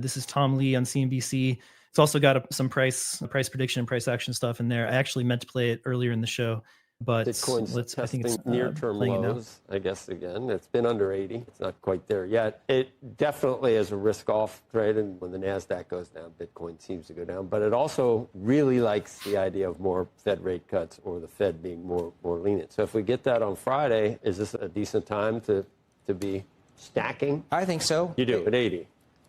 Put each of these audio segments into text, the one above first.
This is Tom Lee on CNBC. It's also got some price prediction, price action stuff in there. I actually meant to play it earlier in the show, but Bitcoin's I think it's near-term lows, I guess, again. It's been under 80. It's not quite there yet. It definitely is a risk-off trade, and when the NASDAQ goes down, Bitcoin seems to go down. But it also really likes the idea of more Fed rate cuts or the Fed being more lenient. So if we get that on Friday, is this a decent time to be stacking? I think so. You do, at 80.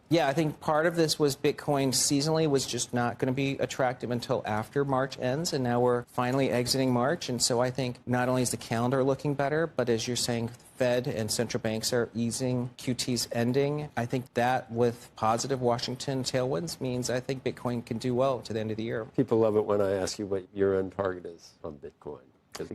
Yeah, I think part of this was Bitcoin seasonally was just not going to be attractive until after March ends, and now we're finally exiting March. And so I think not only is the calendar looking better, but as you're saying, Fed and central banks are easing, QT's ending. I think that with positive Washington tailwinds means I think Bitcoin can do well to the end of the year. People love it when I ask you what your end target is on Bitcoin.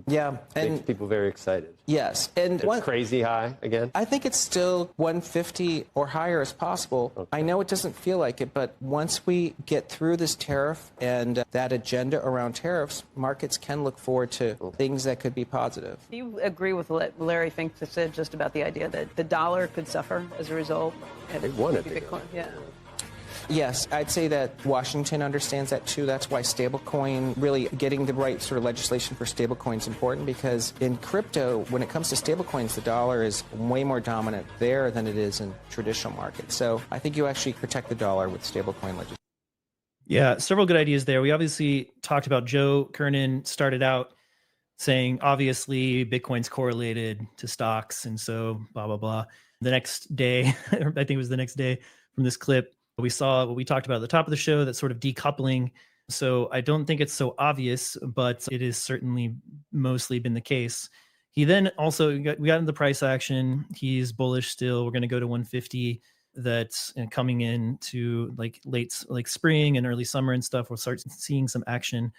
Yeah, and makes people very excited. Yes, and it's crazy high again. I think it's still 150 or higher as possible. Okay. I know it doesn't feel like it, but once we get through this tariff and that agenda around tariffs, markets can look forward to things that could be positive. Do you agree with what Larry Fink said just about the idea that the dollar could suffer as a result? They want it. Bitcoin, yeah. Yes, I'd say that Washington understands that too. That's why stablecoin, really getting the right sort of legislation for stablecoin is important, because in crypto, when it comes to stablecoins, the dollar is way more dominant there than it is in traditional markets. So I think you actually protect the dollar with stablecoin legislation. Yeah, several good ideas there. We obviously talked about Joe Kernan started out saying, obviously, Bitcoin's correlated to stocks, and so blah, blah, blah. The next day, I think it was the next day from this clip, we saw what we talked about at the top of the show, that sort of decoupling. So I don't think it's so obvious, but it has certainly mostly been the case. He then also, we got into the price action. He's bullish still. We're going to go to 150. That's coming into like spring and early summer and stuff. We'll start seeing some action.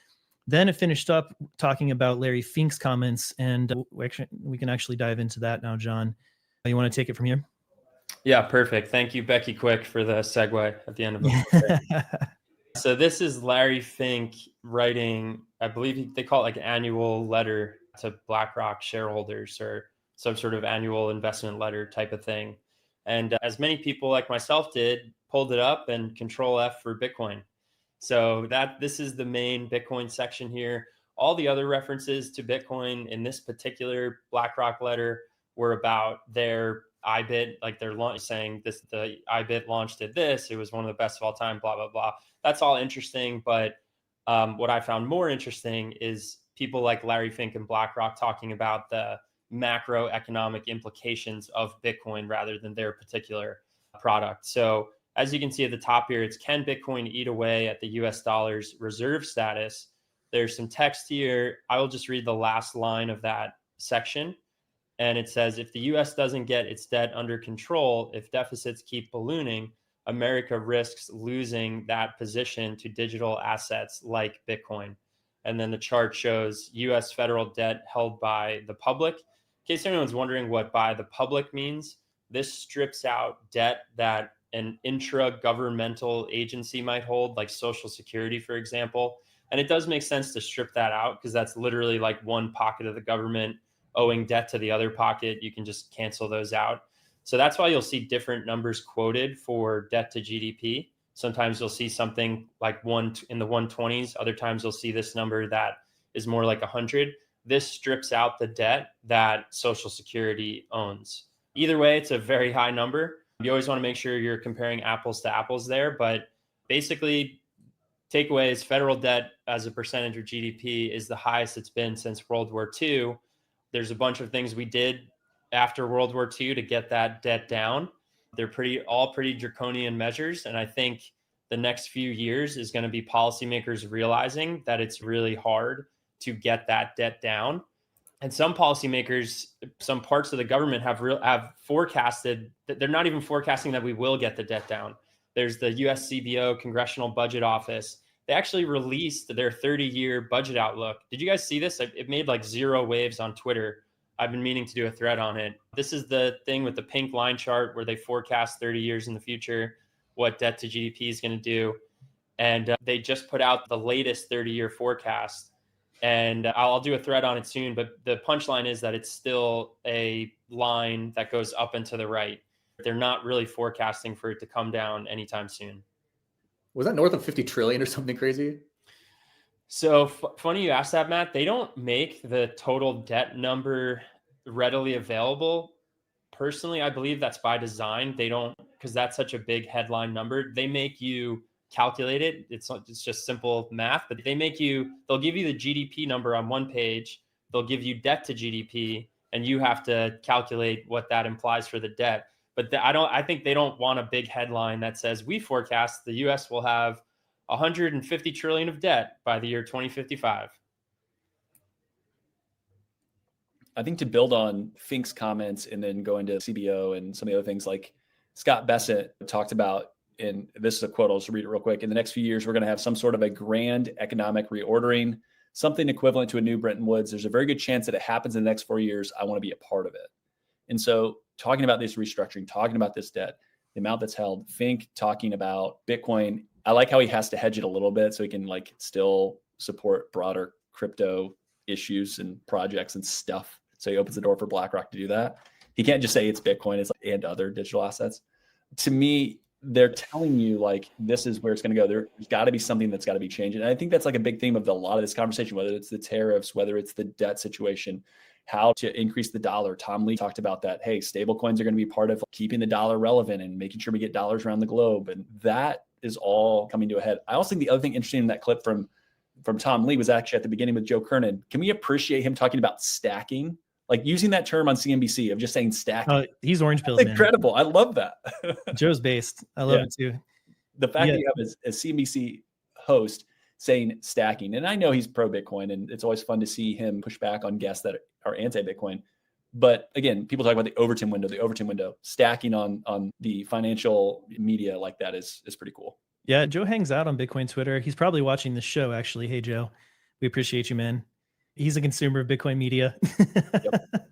Then it finished up talking about Larry Fink's comments, and we can actually dive into that now, John. You want to take it from here? Yeah, perfect. Thank you, Becky Quick, for the segue at the end of it. So this is Larry Fink writing, I believe they call it like an annual letter to BlackRock shareholders, or some sort of annual investment letter type of thing. And as many people like myself did, pulled it up and Control F for Bitcoin. So this is the main Bitcoin section here. All the other references to Bitcoin in this particular BlackRock letter were about their IBIT, like they're saying this, the IBIT launch did this, it was one of the best of all time, blah, blah, blah. That's all interesting. But what I found more interesting is people like Larry Fink and BlackRock talking about the macroeconomic implications of Bitcoin rather than their particular product. So as you can see at the top here, it's, can Bitcoin eat away at the US dollar's reserve status? There's some text here. I will just read the last line of that section. And it says, if the US doesn't get its debt under control, if deficits keep ballooning, America risks losing that position to digital assets like Bitcoin. And then the chart shows US federal debt held by the public. In case anyone's wondering what by the public means, this strips out debt that an intra-governmental agency might hold, like Social Security, for example. And it does make sense to strip that out, because that's literally like one pocket of the government owing debt to the other pocket. You can just cancel those out. So that's why you'll see different numbers quoted for debt to GDP. Sometimes you'll see something like in the 120s. Other times you'll see this number that is more like 100. This strips out the debt that Social Security owns. Either way, it's a very high number. You always want to make sure you're comparing apples to apples there. But basically, takeaway is federal debt as a percentage of GDP is the highest it's been since World War II. There's a bunch of things we did after World War II to get that debt down. They're all pretty draconian measures. And I think the next few years is going to be policymakers realizing that it's really hard to get that debt down. And some policymakers, some parts of the government have forecasted that they're not even forecasting that we will get the debt down. There's the USCBO, Congressional Budget Office. They actually released their 30-year budget outlook. Did you guys see this? It made like 0 waves on Twitter. I've been meaning to do a thread on it. This is the thing with the pink line chart where they forecast 30 years in the future, what debt to GDP is going to do. And they just put out the latest 30-year forecast. And I'll do a thread on it soon. But the punchline is that it's still a line that goes up and to the right. they're not really forecasting for it to come down anytime soon. Was that north of 50 trillion or something crazy? So funny you asked that, Matt. They don't make the total debt number readily available. Personally, I believe that's by design. They don't, because that's such a big headline number. They make you calculate it. It's just simple math, but they'll give you the GDP number on one page. They'll give you debt to GDP, and you have to calculate what that implies for the debt. But I think they don't want a big headline that says we forecast the US will have 150 trillion of debt by the year 2055. I think to build on Fink's comments and then go into CBO and some of the other things, like Scott Bessent talked about, and this is a quote, I'll just read it real quick. In the next few years, we're going to have some sort of a grand economic reordering, something equivalent to a new Bretton Woods. There's a very good chance that it happens in the next 4 years. I want to be a part of it. And so talking about this restructuring, talking about this debt, the amount that's held, Fink talking about Bitcoin. I like how he has to hedge it a little bit so he can like still support broader crypto issues and projects and stuff. So he opens the door for BlackRock to do that. He can't just say it's Bitcoin, it's like, and other digital assets. To me, they're telling you like, this is where it's going to go. There's got to be something that's got to be changed. And I think that's like a big theme of a lot of this conversation, whether it's the tariffs, whether it's the debt situation, how to increase the dollar. Tom Lee talked about that. Hey, stablecoins are going to be part of keeping the dollar relevant and making sure we get dollars around the globe. And that is all coming to a head. I also think the other thing interesting in that clip from Tom Lee was actually at the beginning with Joe Kernan. Can we appreciate him talking about stacking? Like using that term on CNBC of just saying stacking. He's orange pilled. That's incredible. I love that. Joe's based. I love it too. The fact that you have a CNBC host saying stacking, and I know he's pro Bitcoin, and it's always fun to see him push back on guests that are anti-Bitcoin. But again, people talk about the Overton window, stacking on the financial media like that is pretty cool. Yeah, Joe hangs out on Bitcoin Twitter. He's probably watching the show, actually. Hey, Joe, we appreciate you, man. He's a consumer of Bitcoin media. Yep.